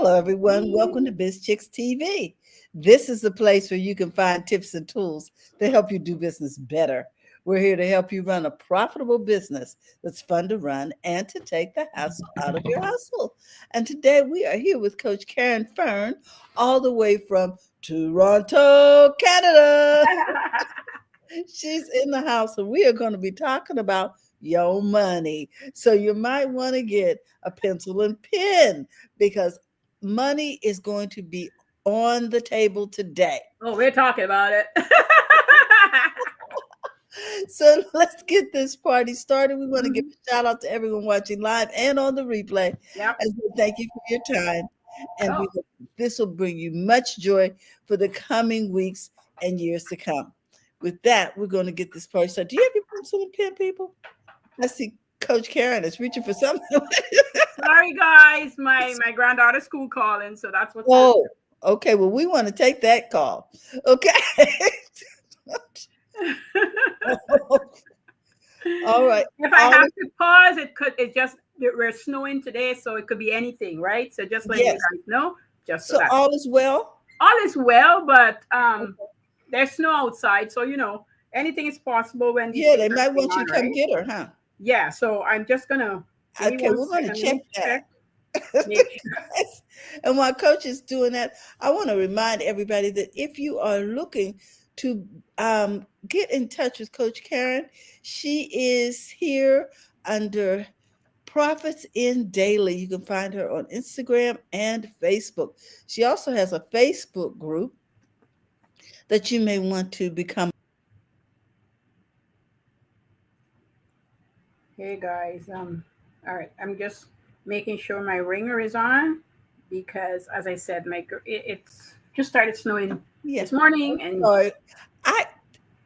Hello, everyone. Welcome to BizChicks TV. This is the place where you can find tips and tools to help you do business better. We're here to help you run a profitable business that's fun to run and to take the hassle out of your hustle. And today we are here with Coach Caren Fern, all the way from Toronto, Canada. She's in the house, and we are going to be talking about your money. So you might want to get a pencil and pen because money is going to be on the table today. Oh, we're talking about it. So let's get this party started. We want to give a shout out to everyone watching live and on the replay. Yep. And so thank you for your time. And Oh. this will bring you much joy for the coming weeks and years to come. With that, we're going to get this party started. Do you have your pencil and pen, people? I see Coach Caren is reaching for something. Sorry, guys. My granddaughter's school calling, so that's what's Oh, okay. Well, we want to take that call. Okay. All right. If I have to pause, it's just we're snowing today, so it could be anything, right? So just let you guys know. Just so all is well. All is well, but there's snow outside, so anything is possible when they might want you to come get her, huh? Yeah, so I'm just gonna we're gonna check that. And while Coach is doing that, I want to remind everybody that if you are looking to get in touch with Coach Caren, she is here under Profits in Daily. You can find her on Instagram and Facebook. She also has a Facebook group that you may want to become. Hey guys, all right, I'm just making sure my ringer is on because, as I said, it's just started snowing this morning, and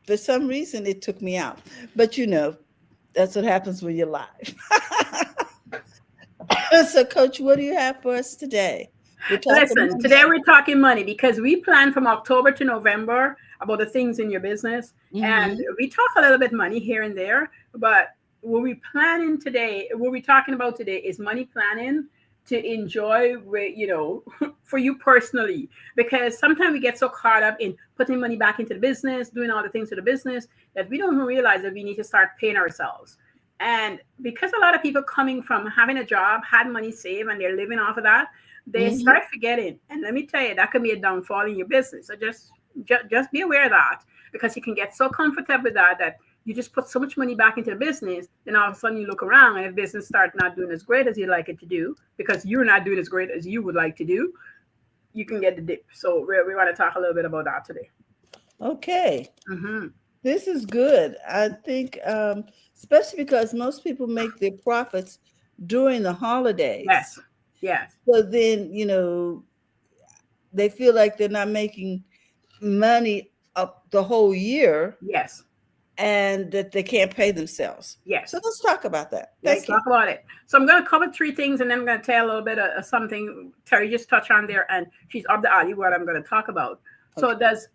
for some reason it took me out, but that's what happens when you're live. So, Coach, what do you have for us today? Listen, today we're talking money because we plan from October to November about the things in your business, and we talk a little bit money here and there, but what we're talking about today is money planning to enjoy, for you personally, because sometimes we get so caught up in putting money back into the business, doing all the things to the business, that we don't even realize that we need to start paying ourselves. And because a lot of people coming from having a job, had money saved, and they're living off of that, they start forgetting. And let me tell you, that can be a downfall in your business. So just be aware of that, because you can get so comfortable with that you just put so much money back into the business, then all of a sudden you look around and if business starts not doing as great as you'd like it to do, because you're not doing as great as you would like to do, you can get the dip. So we want to talk a little bit about that today. Okay. This is good. I think, especially because most people make their profits during the holidays. Yes. So then, they feel like they're not making money up the whole year. Yes. And that they can't pay themselves. Yes. So let's talk about that. Let's talk about it. So I'm going to cover 3 things, and then I'm going to tell a little bit of something Terry just touched on there, and she's up the alley what I'm going to talk about. Okay. So does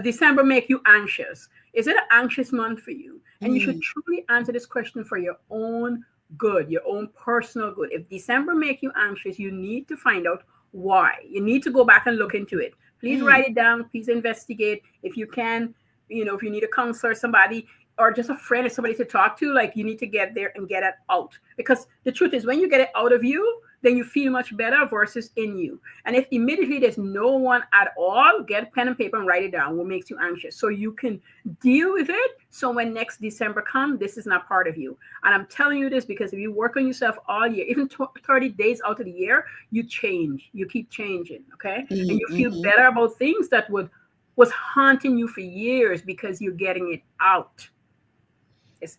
December make you anxious? Is it an anxious month for you? And you should truly answer this question for your own good, your own personal good. If December make you anxious, you need to find out why. You need to go back and look into it. Please write it down. Please investigate. If you can, if you need a counselor, somebody, or just a friend or somebody to talk to, you need to get there and get it out. Because the truth is, when you get it out of you, then you feel much better versus in you. And if immediately there's no one at all, get pen and paper and write it down what makes you anxious so you can deal with it. So when next December comes, this is not part of you. And I'm telling you this because if you work on yourself all year, even 30 days out of the year, you change. You keep changing, okay? And you feel better about things that was haunting you for years because you're getting it out.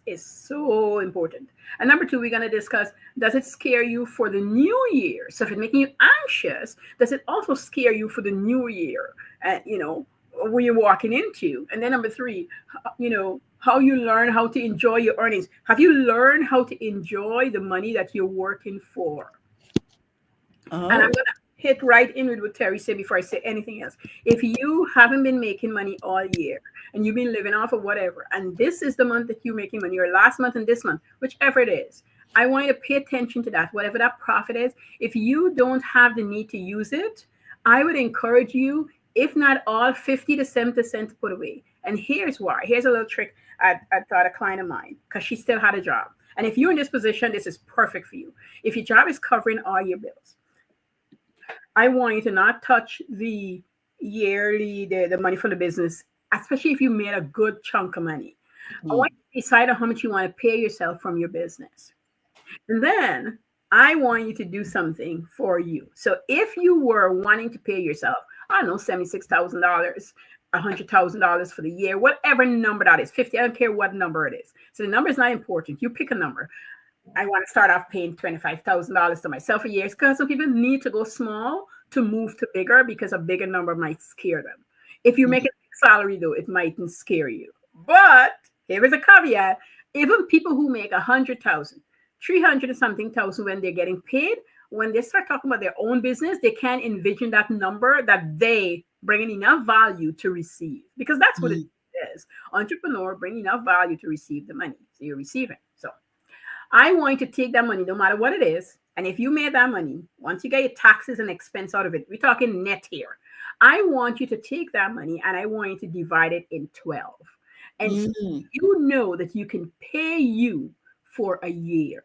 It's so important. And number 2, we're going to discuss, does it scare you for the new year? So if it's making you anxious, does it also scare you for the new year? When you're walking into? And then number 3, how you learn how to enjoy your earnings. Have you learned how to enjoy the money that you're working for? And I'm going to hit right in with what Terry said before I say anything else. If you haven't been making money all year and you've been living off of whatever, and this is the month that you're making money, or last month and this month, whichever it is, I want you to pay attention to that, whatever that profit is. If you don't have the need to use it, I would encourage you, if not all, 50 to 70% to put away. And here's why. Here's a little trick I taught a client of mine, because she still had a job. And if you're in this position, this is perfect for you. If your job is covering all your bills, I want you to not touch the yearly, the money from the business, especially if you made a good chunk of money. I want you to decide on how much you want to pay yourself from your business. And then I want you to do something for you. So if you were wanting to pay yourself, I don't know, $76,000, $100,000 for the year, whatever number that is, 50, I don't care what number it is. So the number is not important. You pick a number. I want to start off paying $25,000 to myself a year, because some people need to go small to move to bigger, because a bigger number might scare them. If you make a big salary, though, it mightn't scare you. But here is a caveat. Even people who make 100,000, 300 and something thousand when they're getting paid, when they start talking about their own business, they can't envision that number that they bring enough value to receive, because that's what it is. Entrepreneur bring enough value to receive the money. So you're receiving. So I want you to take that money, no matter what it is. And if you made that money, once you get your taxes and expense out of it, we're talking net here. I want you to take that money and I want you to divide it in 12. And so you know that you can pay you for a year.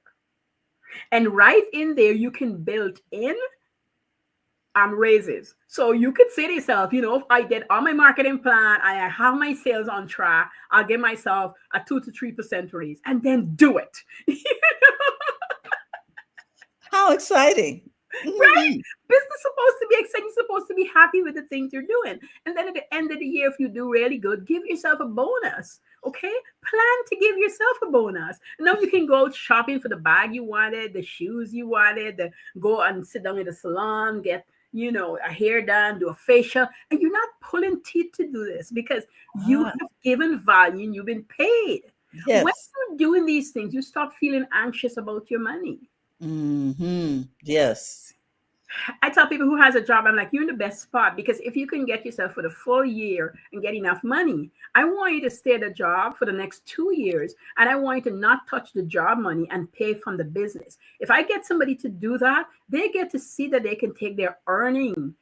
And right in there, you can build in raises. So you could say to yourself, if I did all my marketing plan, I have my sales on track, I'll give myself a 2 to 3% raise, and then do it. How exciting. Right? Business is supposed to be exciting. You're supposed to be happy with the things you're doing. And then at the end of the year, if you do really good, give yourself a bonus. Okay? Plan to give yourself a bonus. And now you can go out shopping for the bag you wanted, the shoes you wanted, go and sit down in the salon, get a hair done, do a facial, and you're not pulling teeth to do this, because you have given value and you've been paid. Yes. When you're doing these things, you stop feeling anxious about your money. Yes. I tell people who has a job, I'm like, you're in the best spot, because if you can get yourself for the full year and get enough money, I want you to stay at the job for the next 2 years. And I want you to not touch the job money and pay from the business. If I get somebody to do that, they get to see that they can take their earning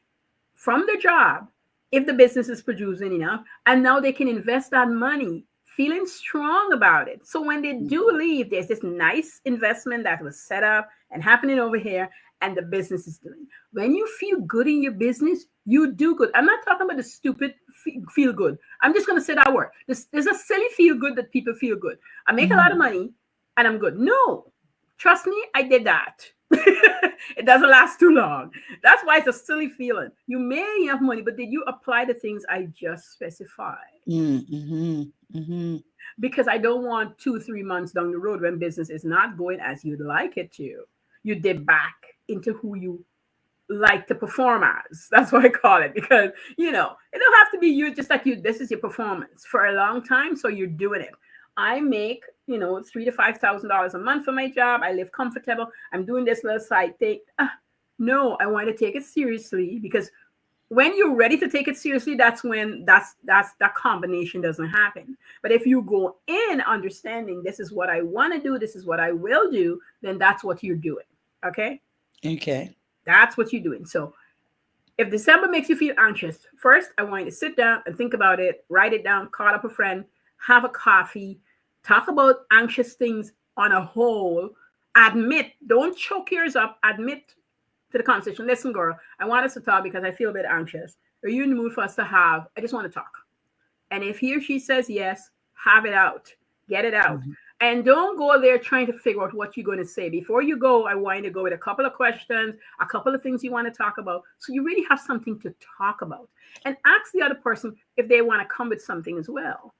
from the job, if the business is producing enough, and now they can invest that money feeling strong about it. So when they do leave, there's this nice investment that was set up and happening over here, and the business is doing. When you feel good in your business, you do good. I'm not talking about the stupid feel good. I'm just going to say that word. There's a silly feel good that people feel good. I make a lot of money and I'm good. No, trust me, I did that. It doesn't last too long. That's why it's a silly feeling. You may have money, but did you apply the things I just specified? Because I don't want 2-3 months down the road, when business is not going as you'd like it to, you dip back into who you like to perform as. That's what I call it, because it don't have to be you, just like you. This is your performance for a long time, so you're doing it. I make $3,000 to $5,000 a month for my job. I live comfortable. I'm doing this little side thing. No, I want to take it seriously, because when you're ready to take it seriously, that's when that combination doesn't happen. But if you go in understanding this is what I want to do, this is what I will do, then that's what you're doing. Okay. That's what you're doing. So if December makes you feel anxious, first, I want you to sit down and think about it, write it down, call up a friend, have a coffee, talk about anxious things on a whole, admit, don't choke yours up, admit to the conversation. Listen, girl, I want us to talk because I feel a bit anxious. Are you in the mood for us to have? I just want to talk. And if he or she says yes, have it out, get it out. And don't go there trying to figure out what you're going to say. Before you go, I want you to go with a couple of questions, a couple of things you want to talk about, so you really have something to talk about. And ask the other person if they want to come with something as well.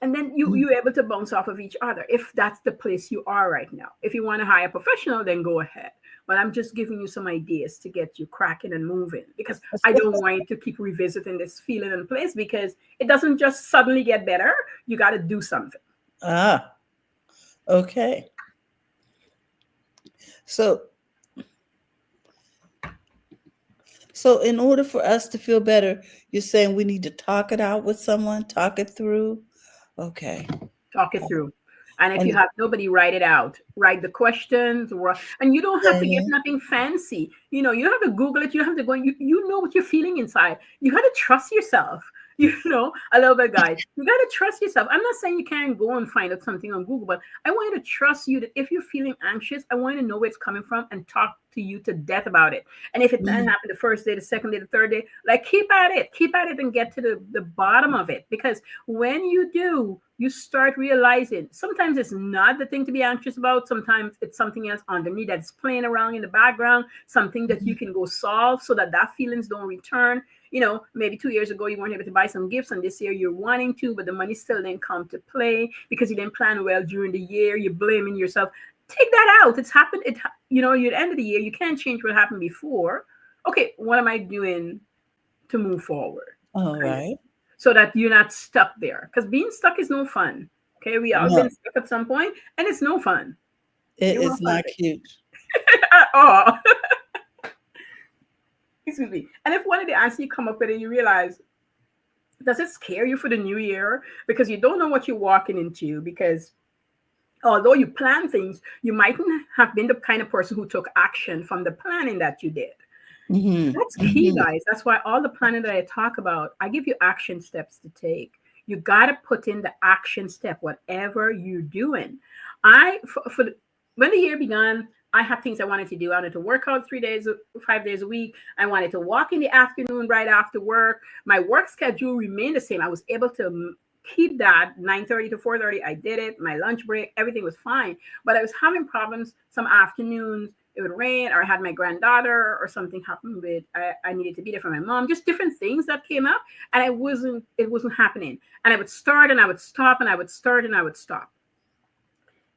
And then you're able to bounce off of each other, if that's the place you are right now. If you want to hire a professional, then go ahead. But I'm just giving you some ideas to get you cracking and moving, because I don't want you to keep revisiting this feeling in place, because it doesn't just suddenly get better. You got to do something. Okay. So in order for us to feel better, you're saying we need to talk it out with someone, talk it through. Okay. Talk it through. And if you And have nobody, write it out. Write the questions, and you don't have to get nothing fancy. You know, you don't have to Google it. You don't have to go. You know what you're feeling inside. You got to trust yourself. You know, I love that guy. You got to trust yourself. I'm not saying you can't go and find out something on Google, but I want you to trust you that if you're feeling anxious, I want you to know where it's coming from and talk to you to death about it. And if it doesn't happen the first day, the second day, the third day, like keep at it and get to the bottom of it. Because when you do, you start realizing sometimes it's not the thing to be anxious about. Sometimes it's something else underneath that's playing around in the background, something that you can go solve so that feelings don't return. You know, maybe 2 years ago you weren't able to buy some gifts, and this year you're wanting to, but the money still didn't come to play because you didn't plan well during the year. You're blaming yourself. Take that out. It's happened. You're at the end of the year. You can't change what happened before. Okay, what am I doing to move forward? all right. So that you're not stuck there. Because being stuck is no fun. Okay, we all been stuck at some point, and it's no fun. It is not cute at all. Excuse me. And if one of the answers you come up with and you realize, does it scare you for the new year? Because you don't know what you're walking into. Because although you plan things, you mightn't have been the kind of person who took action from the planning that you did. That's key, guys. That's why all the planning that I talk about, I give you action steps to take. You got to put in the action step, whatever you're doing. When the year began, I had things I wanted to do. I wanted to work out 5 days a week. I wanted to walk in the afternoon right after work. My work schedule remained the same. I was able to keep that 9:30 to 4:30. I did it. My lunch break, everything was fine. But I was having problems some afternoons. It would rain, or I had my granddaughter, or something happened with I needed to be there for my mom. Just different things that came up, and it wasn't happening. And I would start and I would stop, and I would start and I would stop.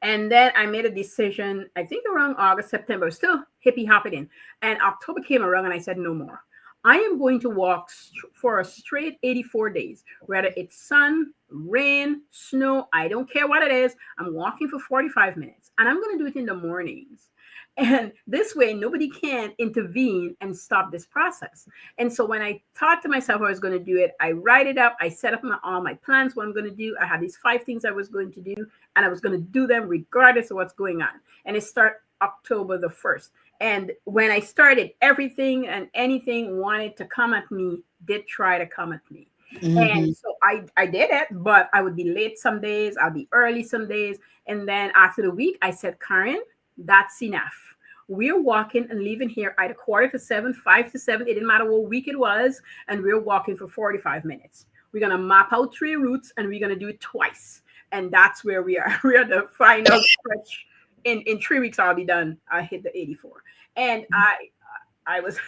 And then I made a decision, I think around August, September, still hippie hopping. And October came around and I said, no more. I am going to walk for a straight 84 days, whether it's sun, rain, snow, I don't care what it is. I'm walking for 45 minutes, and I'm going to do it in the mornings. And this way, nobody can intervene and stop this process. And so when I thought to myself I was going to do it, I write it up. I set up all my plans, what I'm going to do. I had these 5 things I was going to do, and I was going to do them regardless of what's going on. And it started October the 1st. And when I started, everything and anything wanted to come at me did try to come at me. And so I did it, but I would be late some days. I'll be early some days. And then after the week, I said, Caren, that's enough. We're walking and leaving here either 6:45, 5 to 7. It didn't matter what week it was. And we're walking for 45 minutes. We're going to map out 3 routes, and we're going to do it twice. And that's where we are. We're at the final stretch. In 3 weeks, I'll be done. I hit the 84. And I was,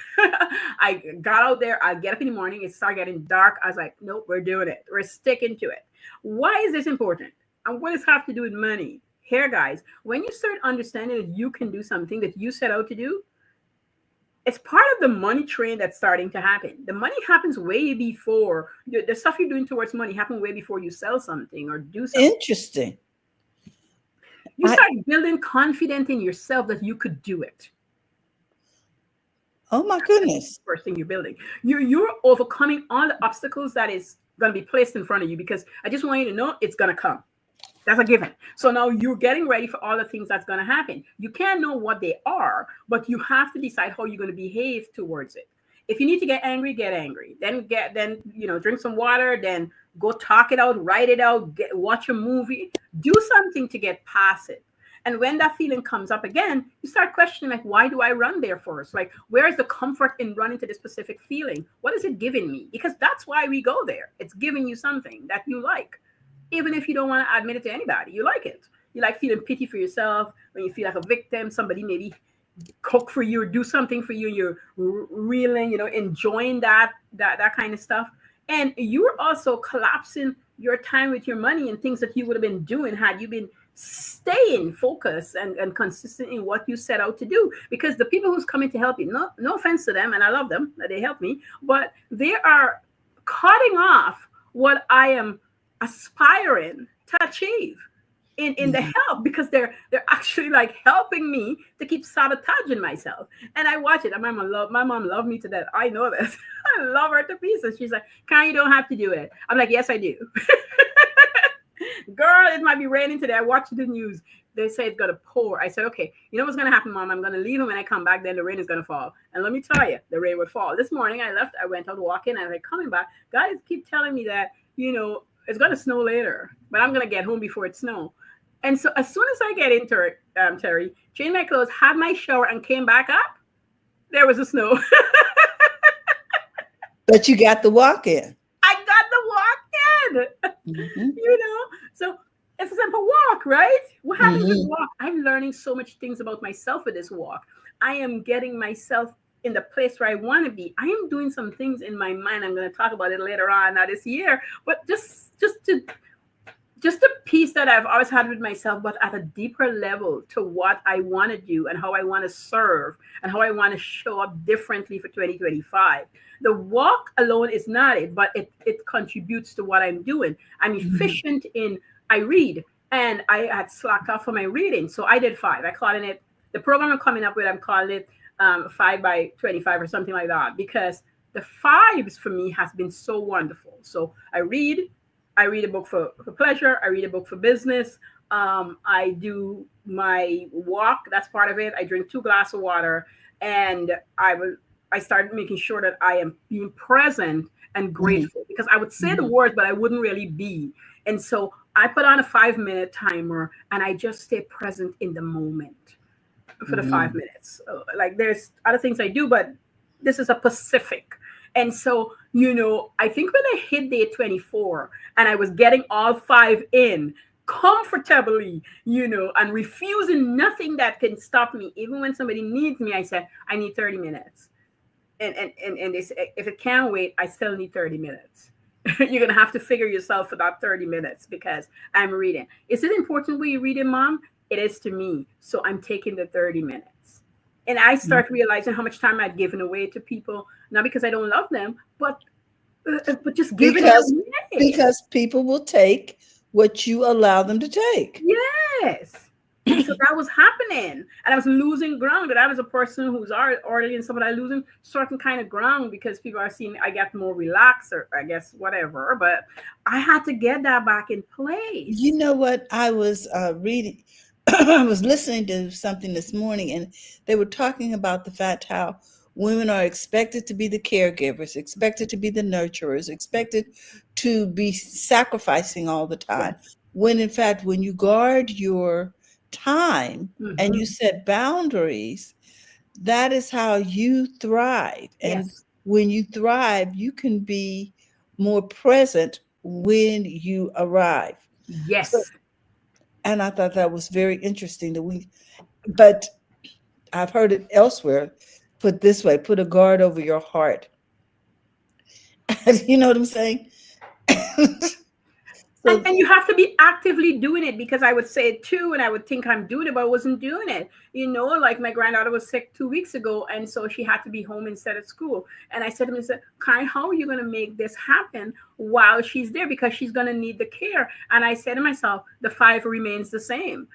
I got out there. I get up in the morning. It started getting dark. I was like, nope, we're doing it. We're sticking to it. Why is this important? And what does it have to do with money? Here, guys, when you start understanding that you can do something that you set out to do, it's part of the money train that's starting to happen. The money happens way before the stuff you're doing towards money happens way before you sell something or do something. Interesting. You start building confidence in yourself that you could do it. Oh my goodness. First thing you're building. You're overcoming all the obstacles that is going to be placed in front of you, because I just want you to know it's going to come. That's a given. So now you're getting ready for all the things that's going to happen. You can't know what they are, but you have to decide how you're going to behave towards it. If you need to get angry, get angry. Then drink some water, then go talk it out, write it out, watch a movie, do something to get past it. And when that feeling comes up again, you start questioning, like, why do I run there first? Like, where is the comfort in running to this specific feeling? What is it giving me? Because that's why we go there. It's giving you something that you like. Even if you don't want to admit it to anybody, you like it. You like feeling pity for yourself when you feel like a victim. Somebody maybe cook for you or do something for you. You're reeling, enjoying that kind of stuff. And you're also collapsing your time with your money and things that you would have been doing had you been staying focused and consistent in what you set out to do. Because the people who's coming to help you, no offense to them, and I love them, they help me, but they are cutting off what I am aspiring to achieve in the help, because they're actually like helping me to keep sabotaging myself. And I watch it. My mom loved me to death. I know this. I love her to pieces. She's like, Karen, you don't have to do it. I'm like, yes, I do. Girl, it might be raining today. I watched the news. They say it's gonna pour. I said, okay, you know what's gonna happen, Mom? I'm gonna leave him when I come back. Then the rain is gonna fall. And let me tell you, the rain would fall. This morning I left. I went out walking. I was like coming back. Guys keep telling me that it's gonna snow later, but I'm gonna get home before it snow. And so as soon as I get into it, Terry, changed my clothes, had my shower, and came back up, there was a snow. But you got the walk in. I got the walk in. Mm-hmm. So it's a simple walk, right? What happens with Mm-hmm. walk? I'm learning so much things about myself with this walk. I am getting myself in the place where I want to be. I am doing some things in my mind. I'm going to talk about it later on, not this year, but just a piece that I've always had with myself, but at a deeper level to what I want to do and how I want to serve and how I want to show up differently for 2025. The walk alone is not it, but it contributes to what I'm doing. I'm efficient in, I read, and I had slacked off for my reading. So I did 5. I calling it, the program I'm coming up with, I'm calling it 5 by 25 or something like that, because the 5s for me has been so wonderful. So I read a book for pleasure. I read a book for business. I do my walk. That's part of it. I drink 2 glasses of water, and I started making sure that I am being present and grateful, because I would say the words, but I wouldn't really be. And so I put on a 5-minute timer, and I just stay present in the moment for the 5 minutes. Like there's other things I do, but this is a Pacific. And so, I think when I hit day 24 and I was getting all 5 in comfortably, and refusing nothing that can stop me, even when somebody needs me, I said, I need 30 minutes. And they say, if it can't wait, I still need 30 minutes. You're going to have to figure yourself for that 30 minutes because I'm reading. Is it important when you read it, Mom? It is to me. So I'm taking the 30 minutes. And I start realizing how much time I'd given away to people, not because I don't love them, but just giving it away. Because people will take what you allow them to take. Yes. And so that was happening. And I was losing ground. And I was a person who's orderly and stuff, but I losing certain kind of ground because people are seeing I get more relaxed, or I guess whatever. But I had to get that back in place. You know what? I was reading, I was listening to something this morning, and they were talking about the fact how women are expected to be the caregivers, expected to be the nurturers, expected to be sacrificing all the time. When in fact, when you guard your time and you set boundaries, that is how you thrive. And when you thrive, you can be more present when you arrive. Yes. So, and I thought that was very interesting but I've heard it elsewhere, put this way, put a guard over your heart. You know what I'm saying? So, and you have to be actively doing it, because I would say it too, and I would think I'm doing it, but I wasn't doing it. Like my granddaughter was sick 2 weeks ago, and so she had to be home instead of school. And I said to myself, Karen, how are you going to make this happen while she's there? Because she's going to need the care. And I said to myself, the 5 remains the same.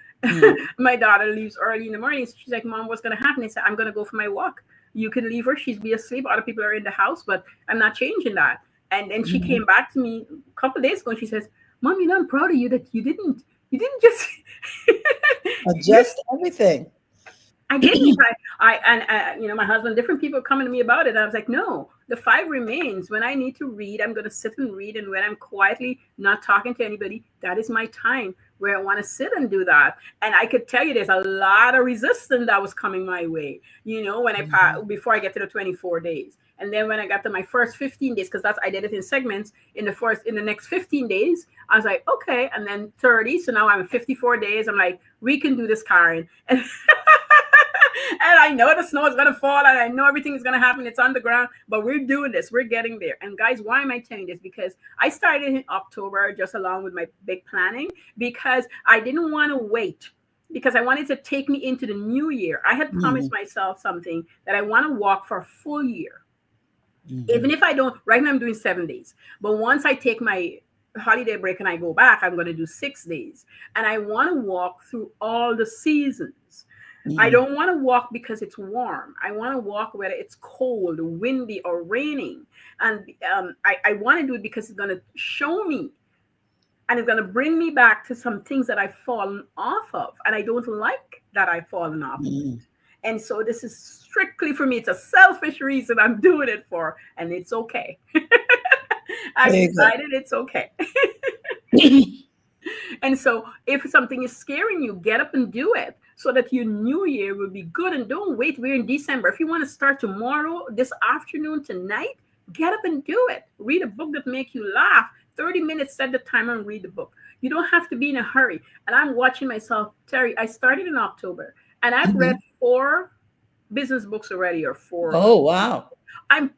My daughter leaves early in the morning. So she's like, Mom, what's going to happen? I said, I'm going to go for my walk. You can leave her. She's be asleep. Other people are in the house, but I'm not changing that. And then she came back to me a couple of days ago, and she says, Mom, I'm proud of you that you didn't just adjust everything. I didn't. My husband, different people coming to me about it. And I was like, no, the 5 remains. When I need to read, I'm going to sit and read. And when I'm quietly not talking to anybody, that is my time where I want to sit and do that. And I could tell you there's a lot of resistance that was coming my way, before I get to the 24 days. And then when I got to my first 15 days, because I did it in segments, in the next 15 days, I was like, okay. And then 30. So now I'm 54 days. I'm like, we can do this, Karen. And I know the snow is going to fall, and I know everything is going to happen. It's on the ground, but we're doing this. We're getting there. And guys, why am I telling this? Because I started in October, just along with my big planning, because I didn't want to wait, because I wanted to take me into the new year. I had promised myself something that I want to walk for a full year. Even if I don't, right now I'm doing 7 days. But once I take my holiday break and I go back, I'm going to do 6 days. And I want to walk through all the seasons. I don't want to walk because it's warm. I want to walk whether it's cold, windy, or raining. And I want to do it because it's going to show me. and it's going to bring me back to some things that I've fallen off of, and I don't like that I've fallen off of it. And so this is strictly for me. It's a selfish reason I'm doing it for, and it's okay. I've decided it's okay. And so if something is scaring you, get up and do it so that your new year will be good. And don't wait. We're in December. If you want to start tomorrow, this afternoon, tonight, get up and do it. Read a book that makes you laugh. 30 minutes, set the timer and read the book. You don't have to be in a hurry. And I'm watching myself. Terry, I started in October and I've read 4 business books already, or 4. Oh, wow. I'm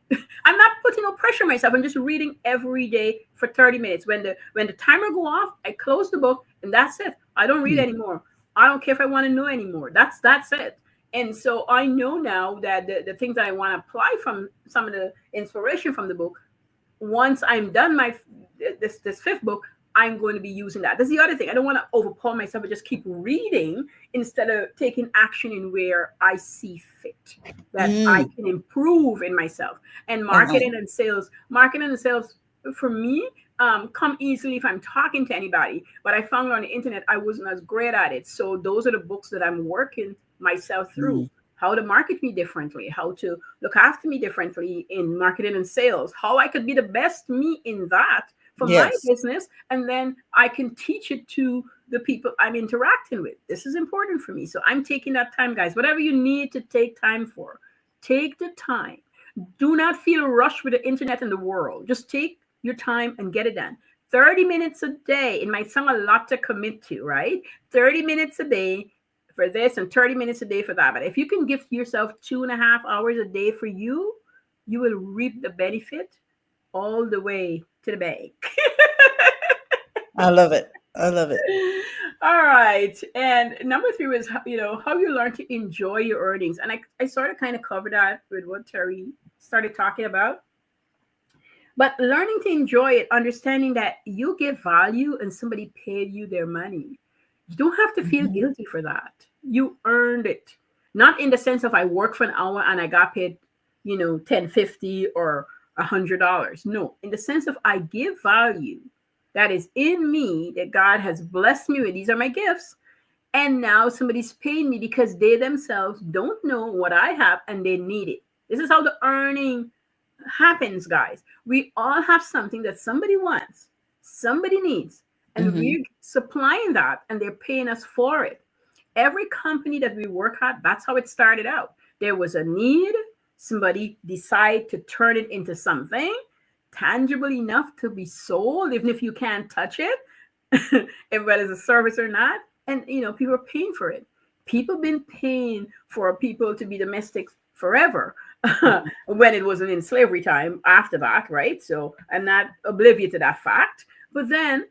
not putting no pressure on myself. I'm just reading every day for 30 minutes. When the timer go off, I close the book and that's it. I don't read anymore. I don't care if I want to know anymore. That's it. And so I know now that the things that I want to apply from some of the inspiration from the book, once I'm done this 5th book, I'm going to be using that. That's the other thing. I don't want to overpower myself and just keep reading instead of taking action in where I see fit, that I can improve in myself. And marketing and sales for me come easily if I'm talking to anybody. But I found on the internet I wasn't as great at it. So those are the books that I'm working myself through. How to market me differently, how to look after me differently in marketing and sales, how I could be the best me in that for my business, and then I can teach it to the people I'm interacting with. This is important for me. So I'm taking that time, guys. Whatever you need to take time for, take the time. Do not feel rushed with the internet and the world. Just take your time and get it done. 30 minutes a day. It might sound a lot to commit to, right? 30 minutes a day for this and 30 minutes a day for that. But if you can give yourself 2.5 hours a day for you, you will reap the benefit all the way to the bank. I love it. All right. And number 3 was, how you learn to enjoy your earnings. And I sort of kind of covered that with what Terry started talking about. But learning to enjoy it, understanding that you give value and somebody paid you their money. You don't have to feel guilty for that. You earned it. Not in the sense of I work for an hour and I got paid, $10.50 or $100. No, in the sense of I give value that is in me that God has blessed me with. These are my gifts. And now somebody's paying me because they themselves don't know what I have and they need it. This is how the earning happens, guys. We all have something that somebody wants, somebody needs, and we're supplying that and they're paying us for it. Every company that we work at, that's how it started out. There was a need. Somebody decided to turn it into something tangible enough to be sold, even if you can't touch it, if whether it's a service or not. And, people are paying for it. People been paying for people to be domestics forever when it wasn't in slavery time after that, right? So I'm not oblivious to that fact. But then,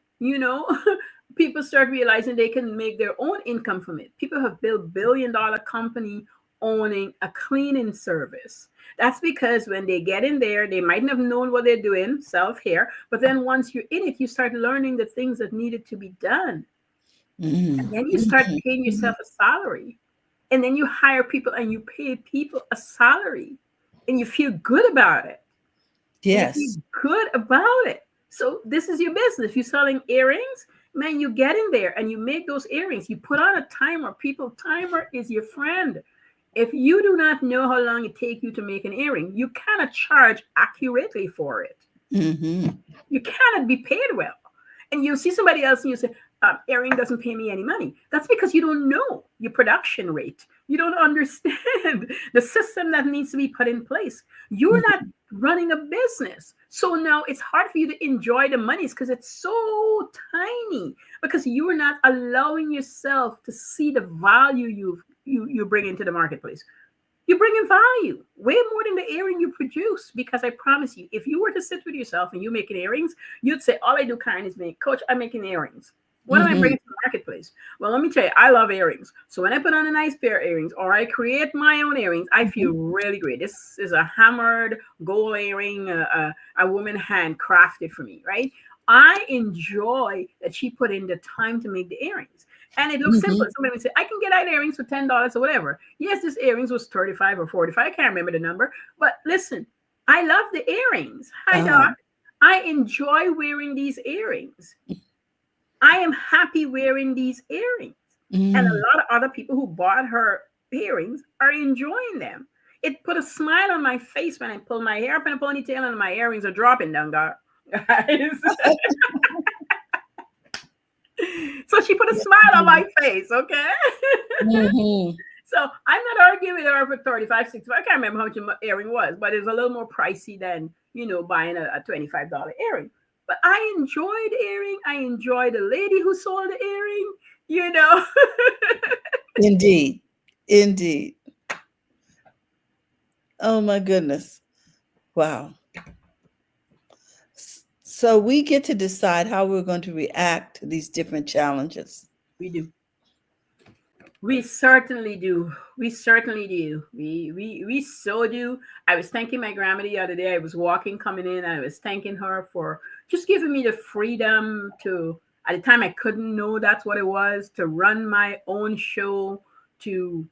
people start realizing they can make their own income from it. People have built billion-dollar company owning a cleaning service. That's because when they get in there, they mightn't have known what they're doing, self-care. But then once you're in it, you start learning the things that needed to be done. And then you start paying yourself a salary. And then you hire people and you pay people a salary. And you feel good about it. Yes. You feel good about it. So this is your business. If you're selling earrings, man, you get in there and you make those earrings. You put on a timer. Timer is your friend. If you do not know how long it takes you to make an earring, you cannot charge accurately for it. You cannot be paid well. And you see somebody else and you say, earring doesn't pay me any money. That's because you don't know your production rate. You don't understand the system that needs to be put in place. You're not running a business. So now it's hard for you to enjoy the monies because it's so tiny, because you are not allowing yourself to see the value you bring into the marketplace. You bring in value way more than the earring you produce, because I promise you, if you were to sit with yourself and you making earrings, you'd say, all I do, Caren, is make, Coach, I'm making earrings. What am I bringing to the marketplace? Well, let me tell you, I love earrings. So when I put on a nice pair of earrings or I create my own earrings, I feel really great. This is a hammered gold earring, a woman hand crafted for me, right? I enjoy that she put in the time to make the earrings. And it looks simple. Somebody would say, I can get out earrings for $10 or whatever. Yes, this earrings was 35 or 45. I can't remember the number. But listen, I love the earrings. Hi, Doc. I enjoy wearing these earrings. I am happy wearing these earrings. And a Mm. lot of other people who bought her earrings are enjoying them. It put a smile on my face when I pull my hair up in a ponytail and my earrings are dropping down, guys. So she put a smile on my face, okay? Mm-hmm. So I'm not arguing with her for 35, 65. I can't remember how much the earring was, but it's a little more pricey than, buying a $25 earring. But I enjoyed the earring. I enjoyed the lady who sold the earring, you know. Indeed. Indeed. Oh my goodness. Wow. So we get to decide how we're going to react to these different challenges. We do. We certainly do. We certainly do. We so do. I was thanking my grandma the other day. I was walking, coming in, and I was thanking her for just giving me the freedom to. At the time, I couldn't know that's what it was to run my own show, to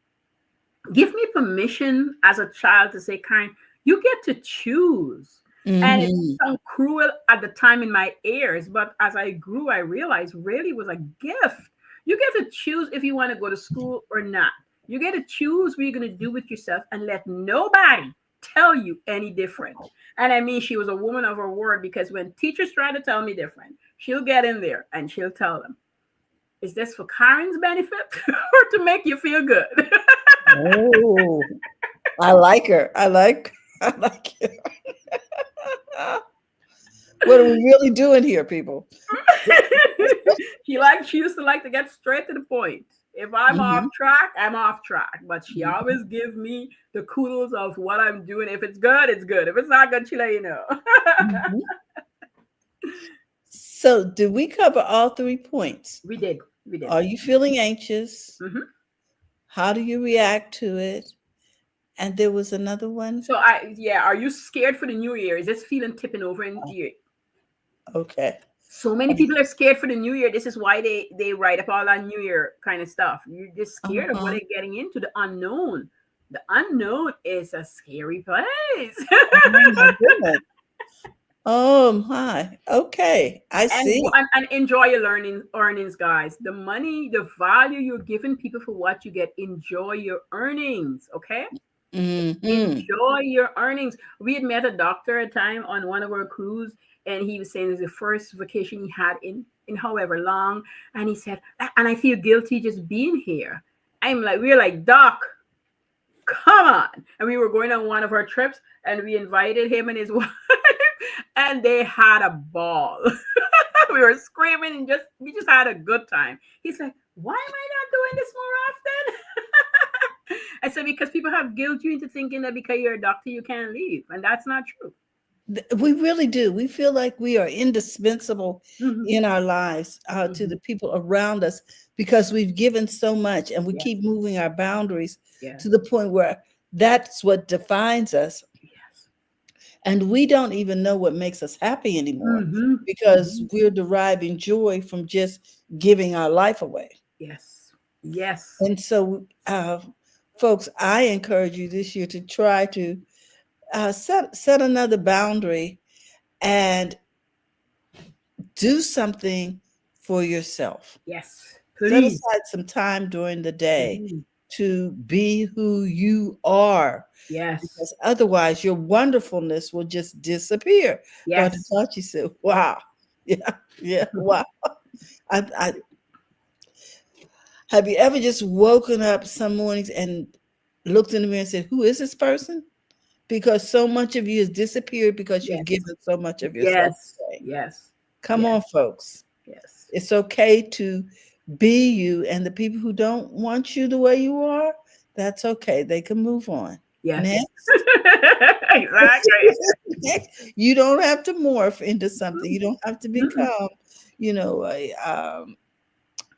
give me permission as a child to say, Karen, you get to choose. And it Mm-hmm. sounded cruel at the time in my ears, but as I grew, I realized really it was a gift. You get to choose if you want to go to school or not. You get to choose what you're going to do with yourself and let nobody tell you any different. And I mean, she was a woman of her word because when teachers try to tell me different, she'll get in there and she'll tell them, is this for Karen's benefit or to make you feel good? Oh, I like her. I like her. What are we really doing here, people? She used to like to get straight to the point. If I'm off Mm-hmm. track, I'm off track. But she always gives me the kudos of what I'm doing. If it's good, it's good. If it's not good, she let you know. Mm-hmm. So, did we cover all 3 points? We did. We did. Are you feeling anxious? Hmm. How do you react to it? And there was another one. So are you scared for the new year? Is this feeling tipping over in you? Okay. So many people are scared for the new year. This is why they write up all that new year kind of stuff. You're just scared of what Uh-huh. they're getting into, the unknown. The unknown is a scary place. Oh my goodness. Oh my. Okay. I and, see. and enjoy your earnings, guys. The money, the value you're giving people for what you get, enjoy your earnings, okay? Mm-hmm. Enjoy your earnings. We had met a doctor at a time on one of our cruise, and he was saying it's the first vacation he had in however long. And he said, and I feel guilty just being here. We're like, Doc, come on. And we were going on one of our trips, and we invited him and his wife, and they had a ball. We were screaming and we just had a good time. He's like, why am I not doing this more often? I said, because people have guilt you into thinking that because you're a doctor, you can't leave. And that's not true. We really do. We feel like we are indispensable Mm-hmm. in our lives to Mm-hmm. the people around us because we've given so much and we Yes. keep moving our boundaries Yes. to the point where that's what defines us. Yes. And we don't even know what makes us happy anymore Mm-hmm. because Mm-hmm. we're deriving joy from just giving our life away. Yes. Yes. And so, folks, I encourage you this year to try to set another boundary and do something for yourself. Yes. Set Please. aside some time during the day Please. to be who you are, Yes. because otherwise your wonderfulness will just disappear. Dr. Yes. Tachi said, wow. Yeah, yeah, wow. I have you ever just woken up some mornings and looked in the mirror and said, who is this person? Because so much of you has disappeared because you've Yes. given so much of yourself Yes. away. Yes. Come Yes. on, folks. Yes. It's okay to be you, and the people who don't want you the way you are, that's okay. They can move on. Yes. Next. Exactly. Next. You don't have to morph into something. You don't have to Mm-mm. become, a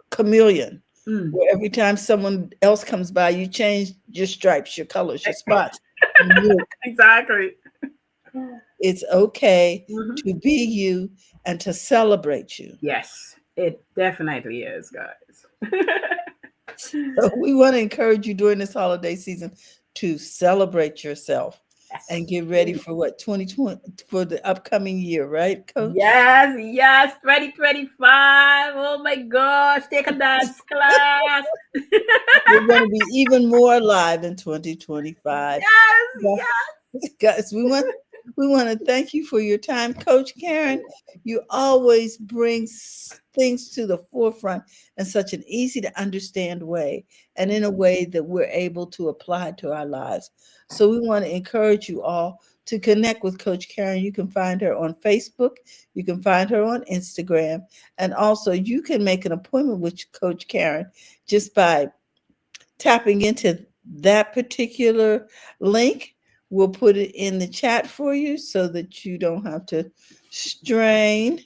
chameleon, Mm. where every time someone else comes by, you change your stripes, your colors, your spots. No, Exactly. it's okay Mhm. to be you and to celebrate you. Yes, it definitely is, guys. So we want to encourage you during this holiday season to celebrate yourself. and get ready for what 2020 for the upcoming year, right, Coach? Yes, yes, 2025. Oh my gosh, take a dance class. We're going to be even more alive in 2025. Yes, Gu- yes. Guys, we want to thank you for your time, Coach Caren. You always bring things to the forefront in such an easy to understand way, and in a way that we're able to apply to our lives. So we want to encourage you all to connect with Coach Caren. You can find her on Facebook, you can find her on Instagram, and also you can make an appointment with Coach Caren just by tapping into that particular link. We'll put it in the chat for you so that you don't have to strain.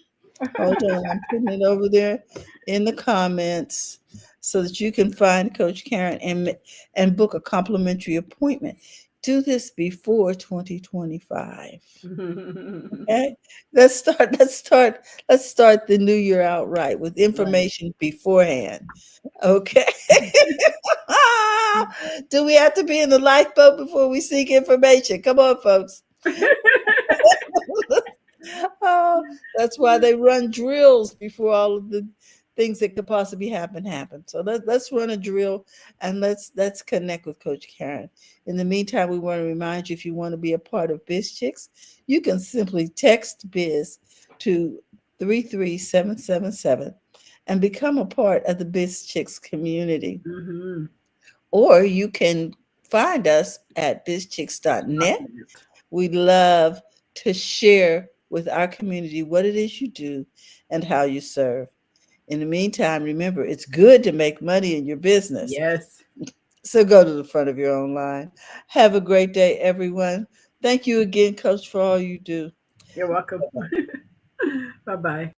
Hold on, I'm putting it over there in the comments so that you can find Coach Caren and book a complimentary appointment. Do this before 2025. Okay, let's start the new year out right with Right. information beforehand. Okay. Do we have to be in the lifeboat before we seek information? Come on, folks. Oh, that's why they run drills before all of the things that could possibly happen. So let's run a drill and let's connect with Coach Caren. In the meantime, we want to remind you, if you want to be a part of BizChicks, you can simply text Biz to 33777 and become a part of the BizChicks community. Mhm. Or you can find us at bizchicks.net. We love to share with our community what it is you do and how you serve. In the meantime, remember, it's good to make money in your business. Yes, So go to the front of your own line. Have a great day, everyone. Thank you again, Coach, for all you do. you're welcome. Bye bye.